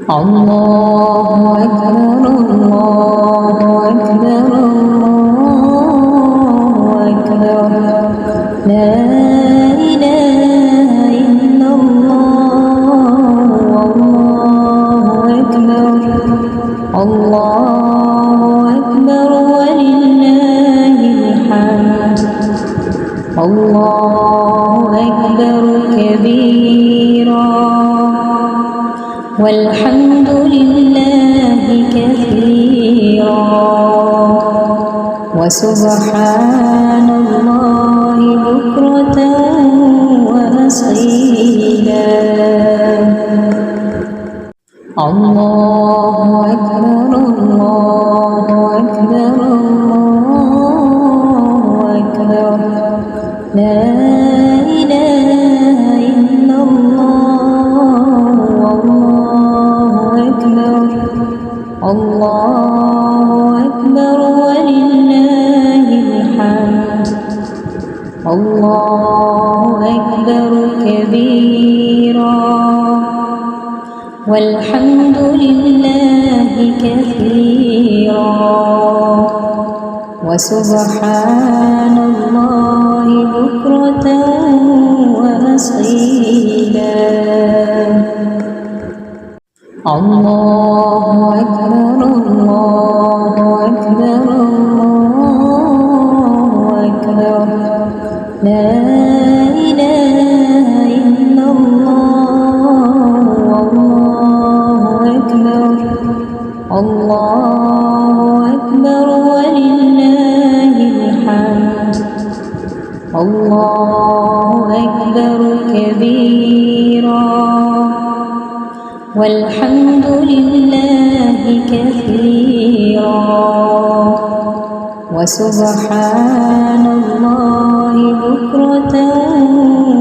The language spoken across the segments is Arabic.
الله أكبر الله أكبر الله أكبر لا إله إلا الله والله أكبر الله أكبر ولله الحمد الله أكبر كبيرا والحمد لله كثيرا وسبحان الله بكرة وأصيلا الله أكبر الله أكبر الله أكبر لا إله إلا الله والله أكبر الله أكبر ولله الحمد الله أكبر كبيرا والحمد لله كثيرا وسبحان الله بكرة وأصيلا الله أكبر الله أكبر الله أكبر لا إله إلا الله والله أكبر الله أكبر ولله الحمد الله أكبر كبيرا والحمد لله كثيرا وسبحان الله بكرة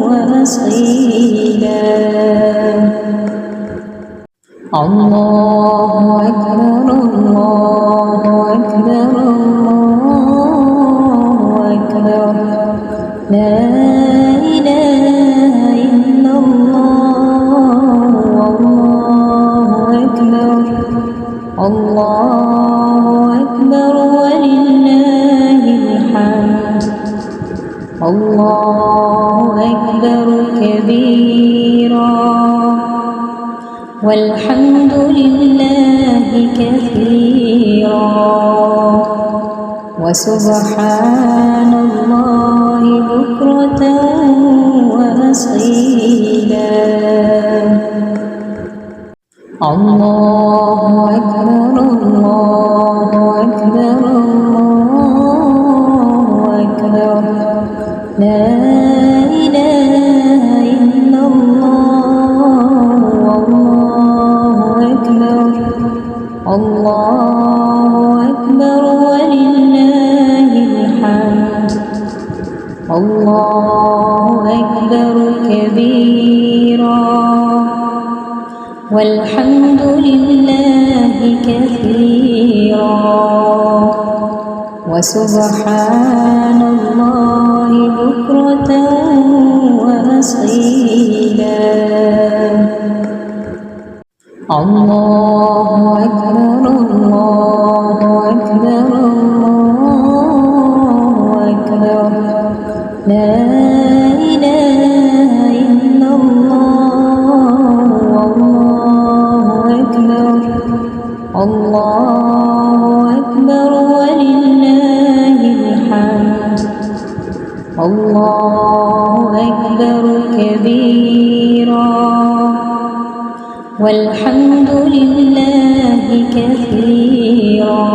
وأصيلا الله أكبر الله أكبر الله أكبر لا إله إلا الله والله أكبر الله أكبر ولله الحمد الله أكبر كبيرا والحمد لله كثيرا وسبحان الله بكرة وأصيلا الله أكبر الله أكبر الله أكبر لا إله إلا الله والله أكبر الله أكبر ولله الحمد الله أكبر كبيرا والحمد لله كثيرا وسبحان الله بكرة وأصيلا الله أكبر الله أكبر الله أكبر لا إله إلا الله والله أكبر الله أكبر ولله الحمد الله أكبر كبيرا والحمد لله كثيرا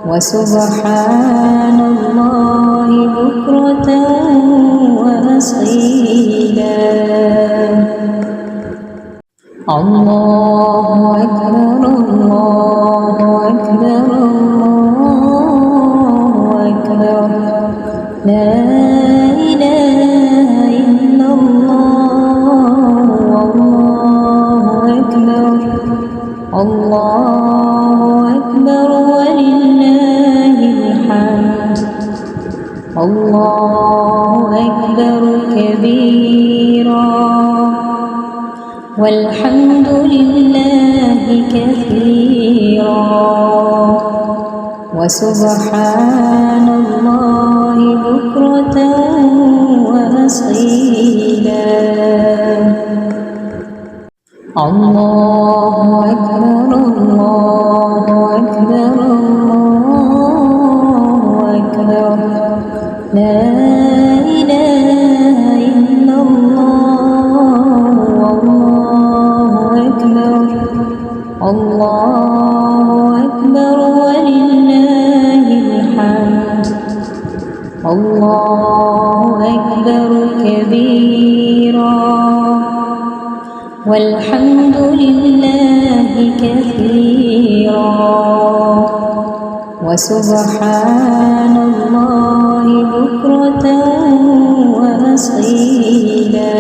وسبحان الله بكرة وأصيلا الله أكبر الله أكبر الله أكبر لا إله إلا الله والله أكبر الله أكبر ولله الحمد الله أكبر كبيرا والحمد لله كثيرا وسبحان الله بكرة وأصيلا. الله أكبر الله أكبر الله أكبر لا إله إلا الله والله أكبر الله أكبر ولله الحمد. الله أكبر كبيرا والحمد لله كثيرا وسبحان الله بكرة وأصيلا.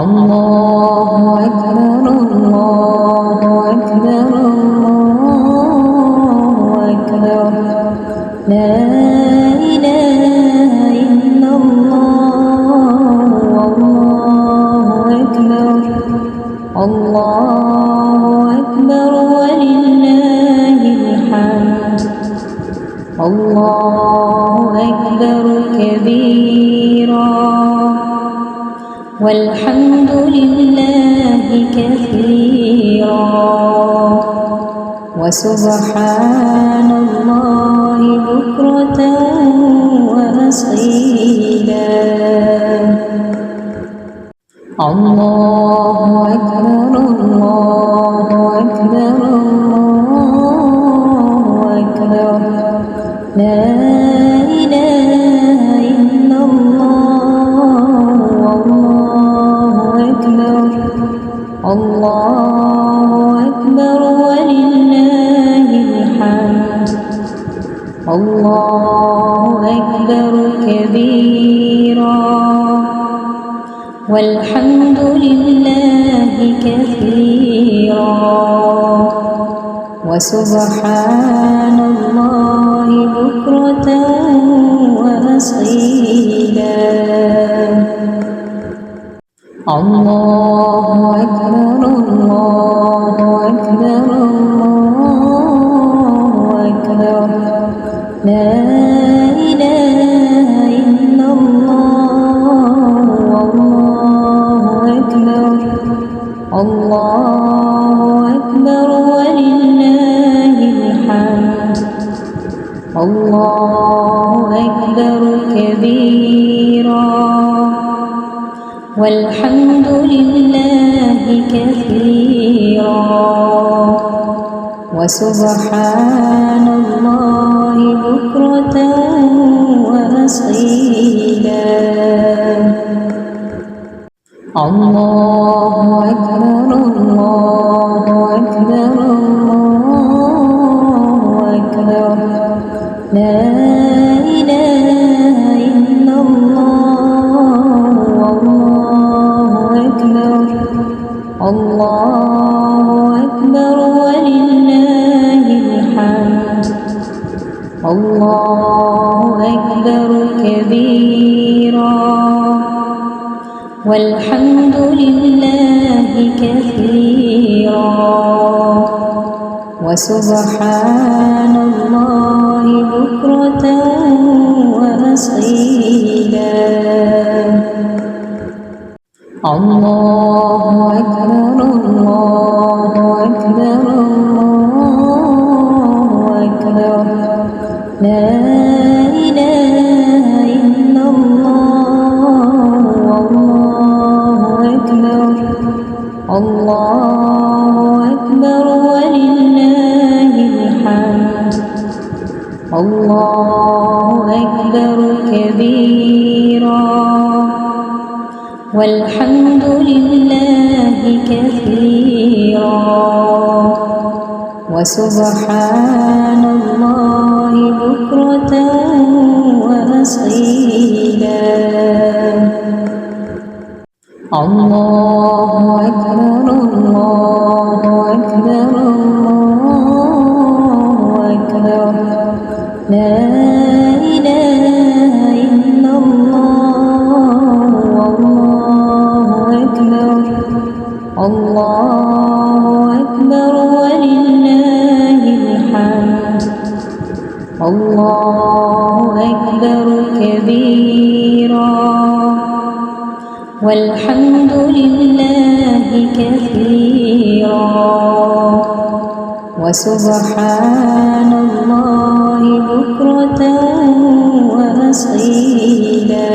الله أكبر الله أكبر الله أكبر لا إله إلا الله والله أكبر الله أكبر ولله الحمد. الله أكبر كبيرا والحمد لله كثيرا وسبحان الله بكرة وأصيلا. الله أكبر الله أكبر الله أكبر لا إله إلا الله والله أكبر الله أكبر ولله الحمد. الله أكبر كبيرا والحمد لله كثيرا وسبحان الله بكرة وأصيلا. الله أكبر الله أكبر الله أكبر لا إله إلا الله والله أكبر الله أكبر ولله الحمد. الله أكبر كبيرا والحمد لله كثيرا وسبحان الله بكرة وأصيلا. الله أكبر الله أكبر الله أكبر لا إله إلا الله والله أكبر الله أكبر ولله الحمد. الله أكبر كبيرا والحمد لله كثيرا وسبحان الله بكرة وأصيلا. الله أكبر الله أكبر الله أكبر لا إله إلا الله والله أكبر الله أكبر ولله الحمد. الله أكبر كبيرا والحمد لله كثيرا وسبحان الله بكرة وأصيلا. الله أكبر الله أكبر الله أكبر لا إله إلا الله والله الله أكبر ولله الحمد الله أكبر كبيرا والحمد لله كثيرا وسبحان الله بكرة وأصيلا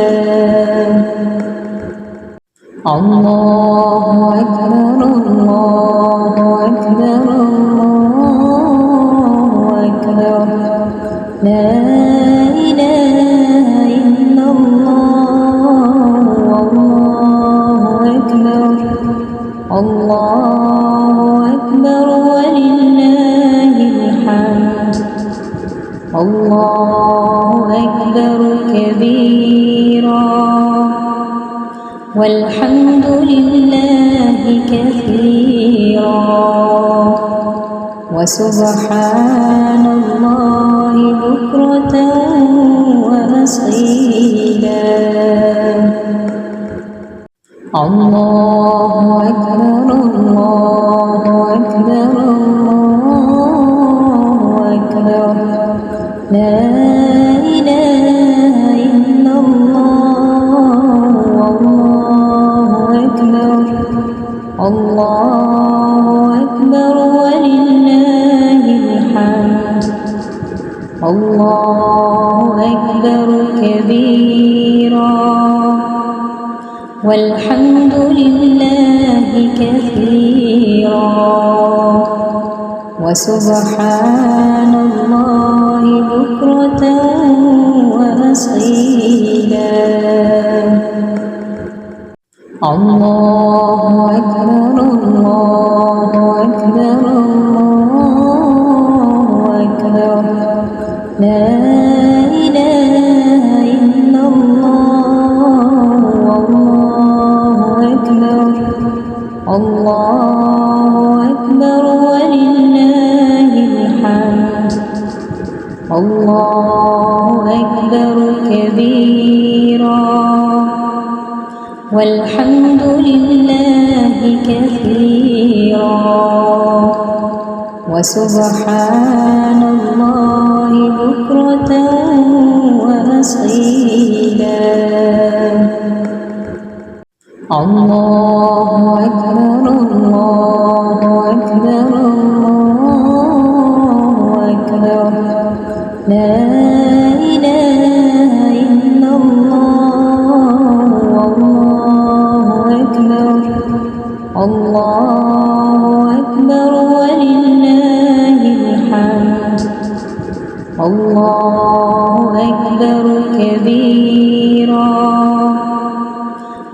الله أكبر الله أكبر الله أكبر لا إله إلا الله والله أكبر الله أكبر ولله الحمد الله أكبر كبيرا والحمد لله كثيرا وسبحان الله بكرة وأصيلا الله أكبر الله أكبر الله أكبر لا إله إلا الله والله أكبر الله أكبر ولله الحمد الله أكبر كبيرا والحمد لله كثيرا وسبحان الله بكرة وأصيلا الله أكبر الله أكبر الله أكبر لا إله إلا الله والله أكبر الله أكبر ولله الحمد الله أكبر كبيرا والحمد لله كثيرا وسبحان الله بكرة وأصيلا الله أكبر الله أكبر الله أكبر لا إله إلا الله والله أكبر الله أكبر ولله الحمد الله أكبر كبيرا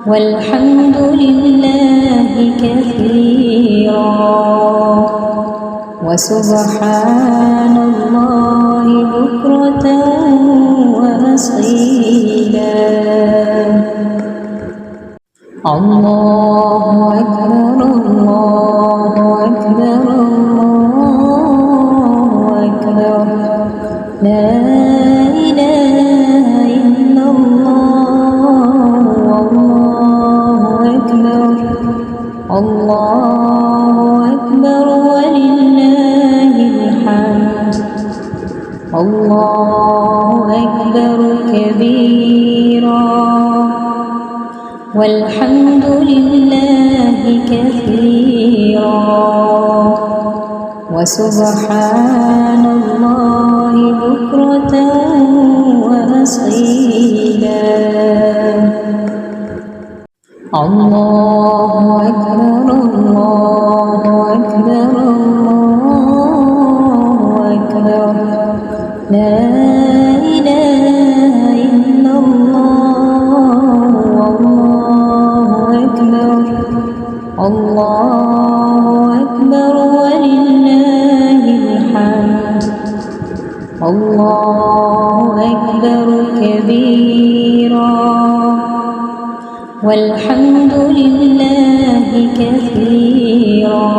والحمد لله كثيرا وسبحان الله بكرة وأصيلا الله أكبر الله أكبر الله أكبر لا إله إلا الله والله أكبر الله أكبر ولله الحمد الله أكبر كبيرا والحمد لله كثيرا وسبحان الله بكرة وأصيلا الله أكبر الله أكبر الله أكبر لا إله إلا الله والله أكبر الله أكبر ولله الحمد الله أكبر كبيرا والحمد لله كثيرا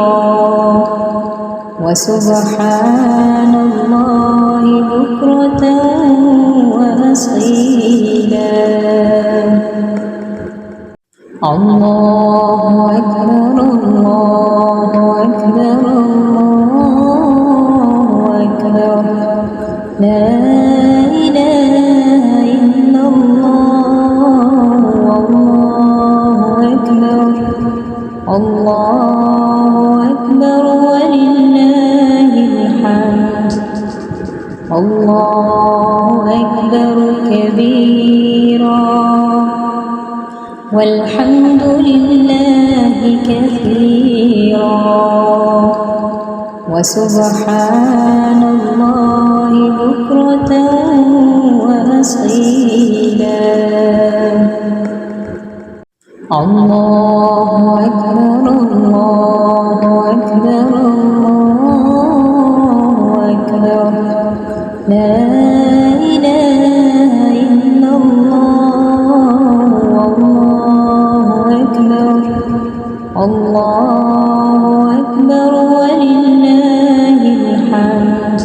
وسبحان الله بكرة وأصيلا الله أكبر الله أكبر ولله الحمد الله أكبر كبيرا والحمد لله كثيرا وسبحان الله بكرة وأصيلا الله أكبر الله أكبر الله أكبر لا إله إلا الله والله أكبر الله أكبر ولله الحمد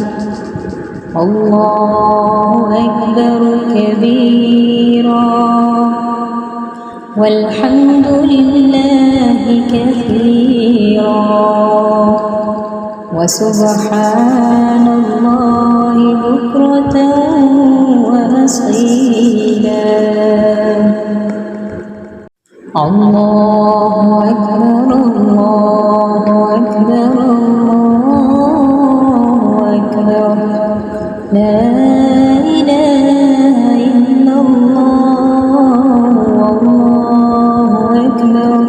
الله أكبر كبيرا والحمد لله كثيرا وسبحان الله بكرة وأصيلا الله أكبر الله أكبر الله أكبر لا إله إلا الله والله أكبر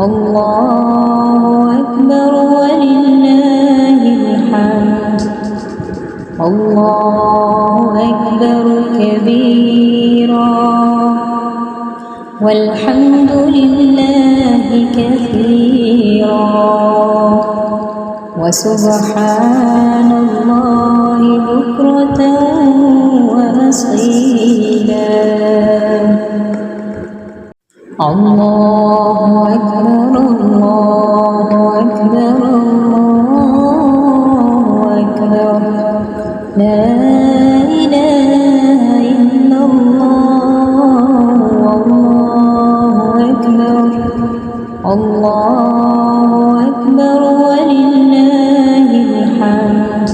الله أكبر ولله الحمد الله أكبر كبيرا والحمد لله كثيرا وسبحان الله بكرة وأصيلا الله أكبر الله أكبر الله أكبر لا إله إلا الله والله أكبر الله أكبر ولله الحمد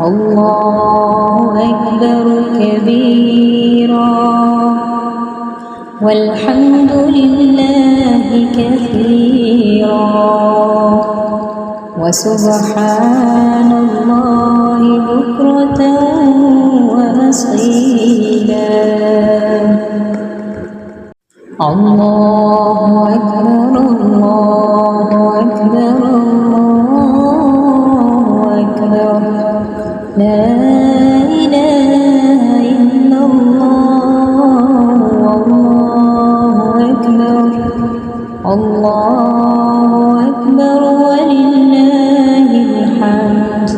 الله أكبر كبيرا والحمد لله كثيرا وسبحان الله بكرة وأصيلا الله أكبر الله أكبر الله أكبر لا إله إلا الله والله أكبر الله أكبر ولله الحمد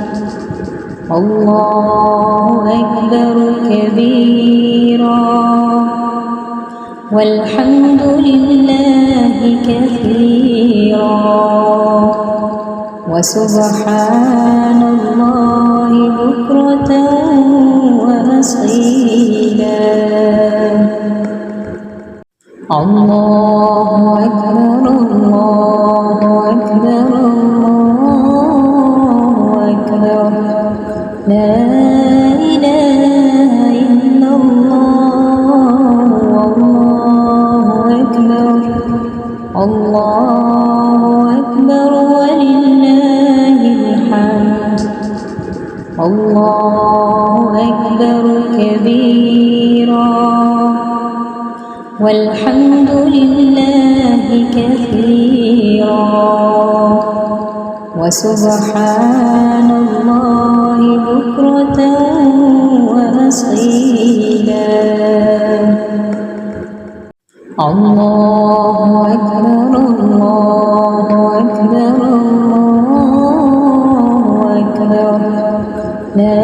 الله أكبر كبيرا والحمد لله كثيرا وسبحان الله بكرة وأصيلا الله أكبر الله أكبر الله أكبر لا إله إلا الله والله أكبر الله أكبر ولله الحمد الله أكبر كبيرا والحمد لله كثيرا وسبحان الله بكرة وأصيلا الله أكبر الله أكبر الله أكبر لا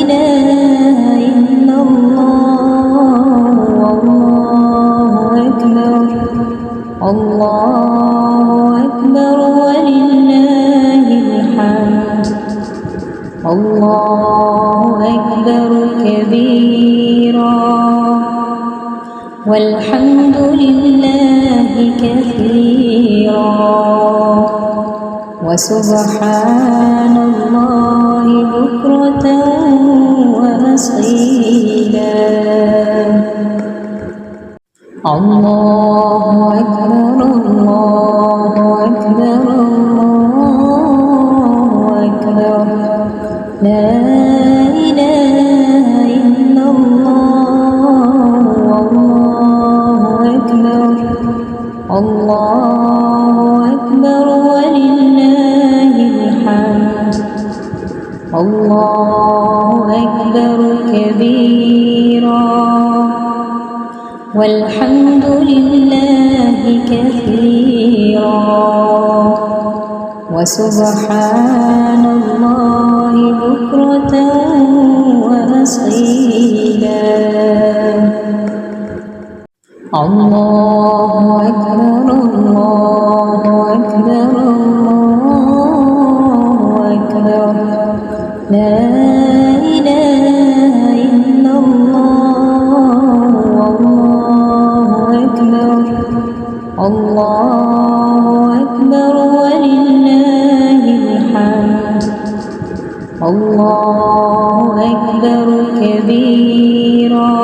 إله إلا الله والله أكبر الله أكبر ولله الحمد الله أكبر كبيرا والحمد لله كثيرا وسبحان الله بكرة وأصيلا الله أكبر الله أكبر الله أكبر لا إله إلا الله والله أكبر الله أكبر ولله الحمد الله أكبر كبيرا والحمد لله كثيرا وسبحان الله بكرة وأصيلا الله أكبر الله أكبر الله أكبر لا إله إلا الله والله أكبر الله أكبر ولله الحمد الله أكبر كبيرا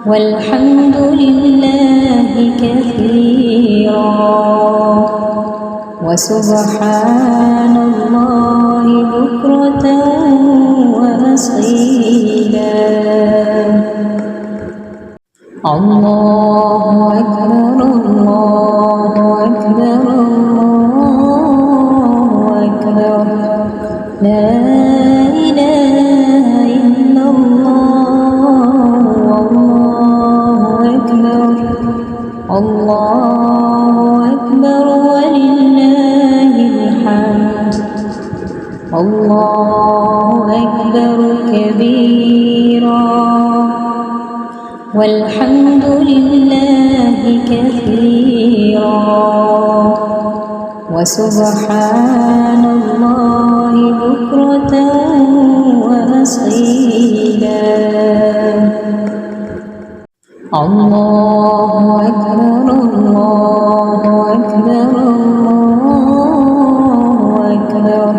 والحمد لله كثيرا وسبحان الله بكرة وأصيلا الله أكبر الله أكبر الله أكبر لا إله إلا الله والله أكبر الله أكبر ولله الحمد الله أكبر كبيرا والحمد لله كثيرا وسبحان الله بكرة وأصيلا الله أكبر الله أكبر الله أكبر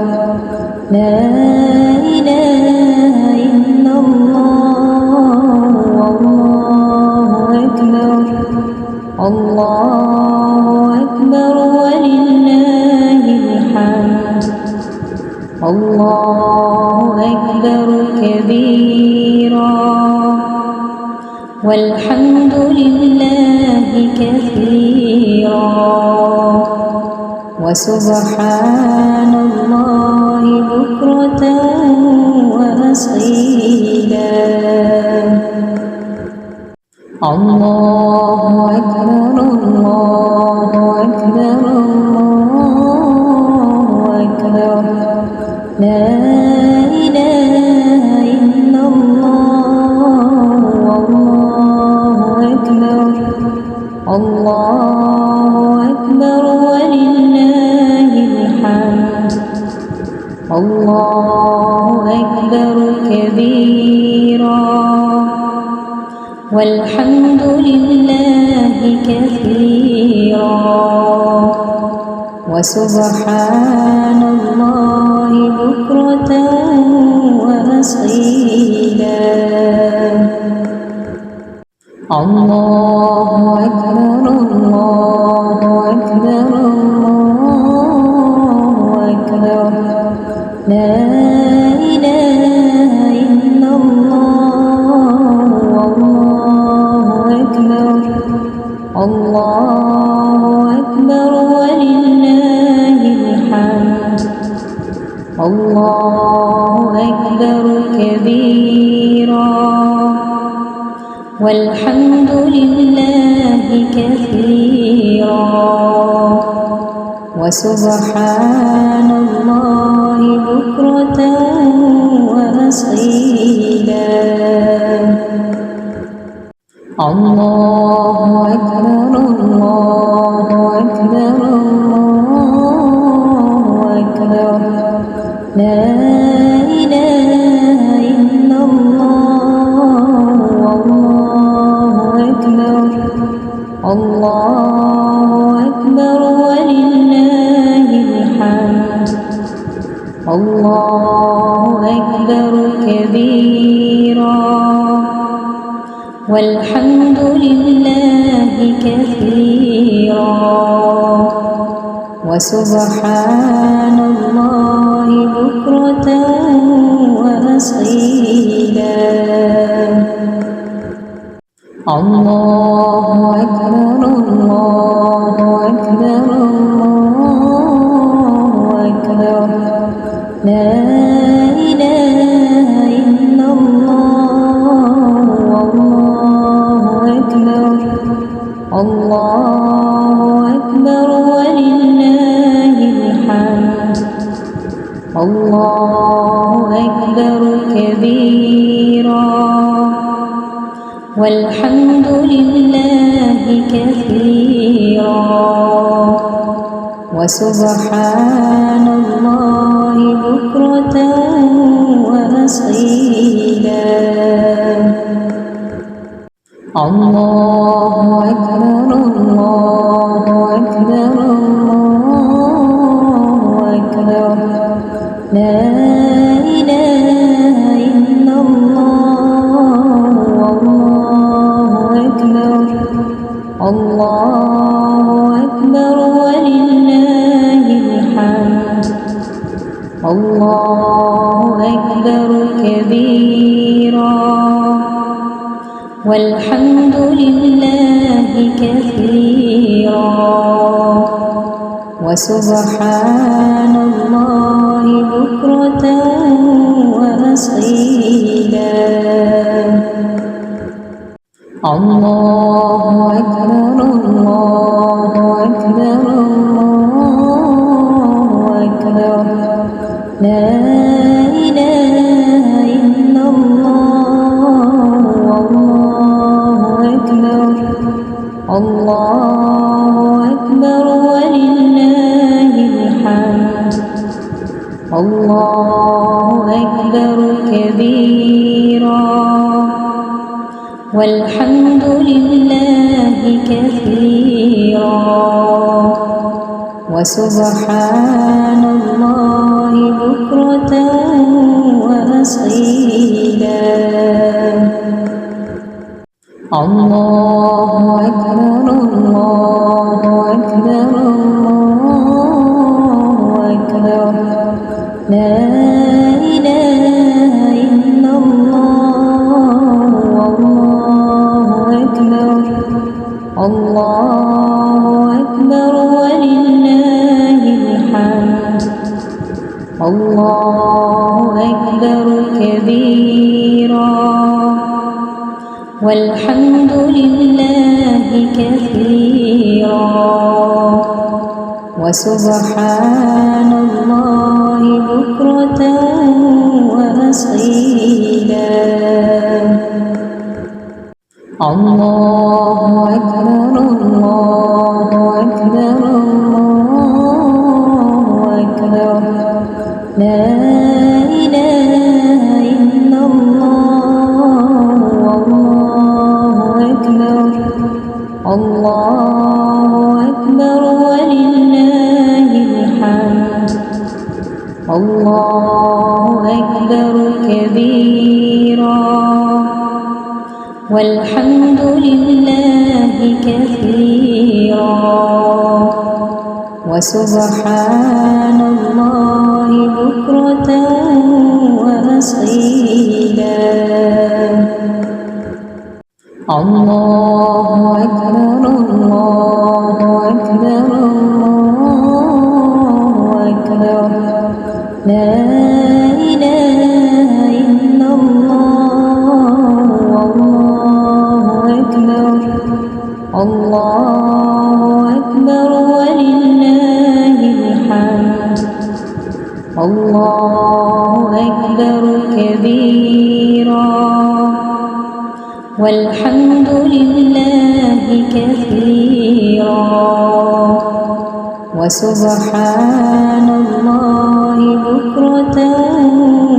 لا إله إلا الله والله أكبر الله أكبر ولله الحمد الله أكبر كبيرا والحمد لله كثيرا وسبحان الله بكرة وأصيلا الله أكبر الله أكبر الله أكبر لا إله إلا الله والله أكبر الله أكبر ولله الحمد الله أكبر كبيرا والحمد لله كثيرا وسبحان الله بكرة وأصيلا الله أكبر الله أكبر الله أكبر لا إله إلا الله والله أكبر الله أكبر ولله الحمد الله أكبر كبيرا والحمد لله كثيرا وسبحان الله بكرة وأصيلا الله أكبر الله أكبر الله أكبر لا إله إلا الله والله أكبر الله أكبر ولله الحمد الله أكبر كبيرا والحمد لله كثيرا وسبحان الله بكرة وأصيلا. الله أكبر الله أكبر الله أكبر لا إله إلا الله والله أكبر الله أكبر ولله الحمد. الله أكبر كبيرا والحمد لله كثيرا وسبحان الله بكرة وأصيلا. الله أكبر الله أكبر الله أكبر لا إله إلا الله والله أكبر الله أكبر ولله الحمد. الله أكبر كبيرا والحمد لله كثيرا وسبحان الله بكرة وأصيلا. الله أكبر الله أكبر الله أكبر لا إله إلا الله والله أكبر الله أكبر ولله الحمد. الله أكبر كبيرا والحمد لله كثيرا وسبحان الله بكرة وأصيلا. الله أكبر الله أكبر الله أكبر لا إله إلا الله والله أكبر الله أكبر ولله الحمد. الله أكبر كبيرا والحمد لله كثيرا وسبحان الله بكرة وأصيلا. الله أكبر الله أكبر الله أكبر لا إله إلا الله والله أكبر الله أكبر ولله الحمد. الله أكبر كبيرا والحمد لله كثيرا وسبحان الله بكرة وأصيلا. الله أكبر الله أكبر الله أكبر لا إله إلا الله والله أكبر الله أكبر ولله الحمد. الله أكبر كبيرا والحمد لله كثيرا وسبحان الله بكرة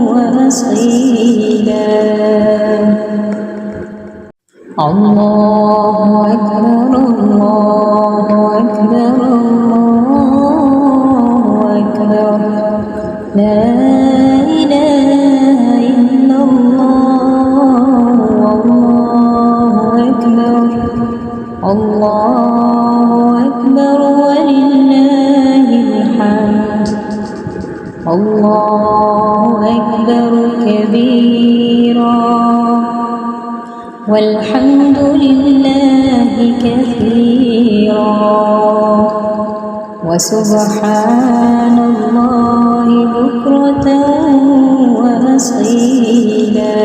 وأصيلا. الله أكبر الله أكبر الله أكبر لا إله إلا الله والله الله أكبر ولله الحمد الله أكبر كبيرا والحمد لله كثيرا وسبحان الله بكرة وأصيلا.